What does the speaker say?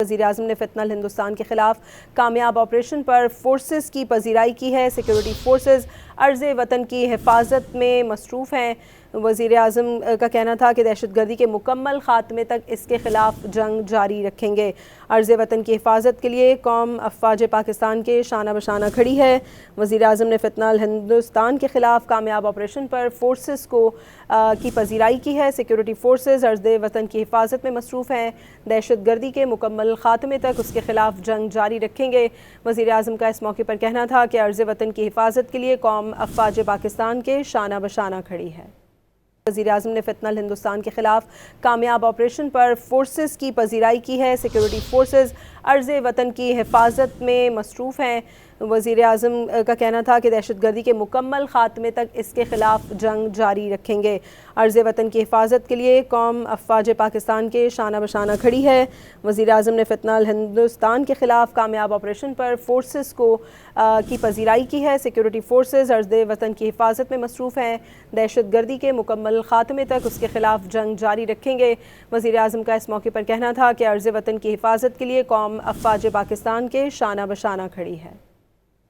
وزیراعظم نے فتنہ الہندوستان کے خلاف کامیاب آپریشن پر فورسز کی پذیرائی کی ہے۔ سیکیورٹی فورسز عرض وطن کی حفاظت میں مصروف ہیں۔ وزیر اعظم کا کہنا تھا کہ دہشت گردی کے مکمل خاتمے تک اس کے خلاف جنگ جاری رکھیں گے۔ عرض وطن کی حفاظت کے لیے قوم افواج پاکستان کے شانہ بشانہ کھڑی ہے۔ وزیر اعظم نے فتنہ الہندوستان کے خلاف کامیاب آپریشن پر فورسز کی پذیرائی کی ہے۔ سیکیورٹی فورسز عرض وطن کی حفاظت میں مصروف ہیں۔ دہشت گردی کے مکمل خاتمے تک اس کے خلاف جنگ جاری رکھیں گے۔ وزیر اعظم کا اس موقع پر کہنا تھا کہ عرض وطن کی حفاظت کے لیے قوم افواج پاکستان کے شانہ بشانہ کھڑی ہے۔ وزیر اعظم نے فتنہ الہندوستان کے خلاف کامیاب آپریشن پر فورسز کی پذیرائی کی ہے۔ سیکیورٹی فورسز عرض وطن کی حفاظت میں مصروف ہیں۔ وزیر اعظم کا کہنا تھا کہ دہشت گردی کے مکمل خاتمے تک اس کے خلاف جنگ جاری رکھیں گے۔ عرض وطن کی حفاظت کے لیے قوم افواج پاکستان کے شانہ بشانہ کھڑی ہے۔ وزیر اعظم نے فتنہ الہندوستان کے خلاف کامیاب آپریشن پر فورسز کی پذیرائی کی ہے۔ سیکیورٹی فورسز عرض وطن کی حفاظت میں مصروف ہیں۔ دہشت گردی کے مکمل خاتمے تک اس کے خلاف جنگ جاری رکھیں گے۔ وزیر اعظم کا اس موقع پر کہنا تھا کہ عرض وطن کی حفاظت کے لیے قوم افواج پاکستان کے شانہ بشانہ کھڑی ہے۔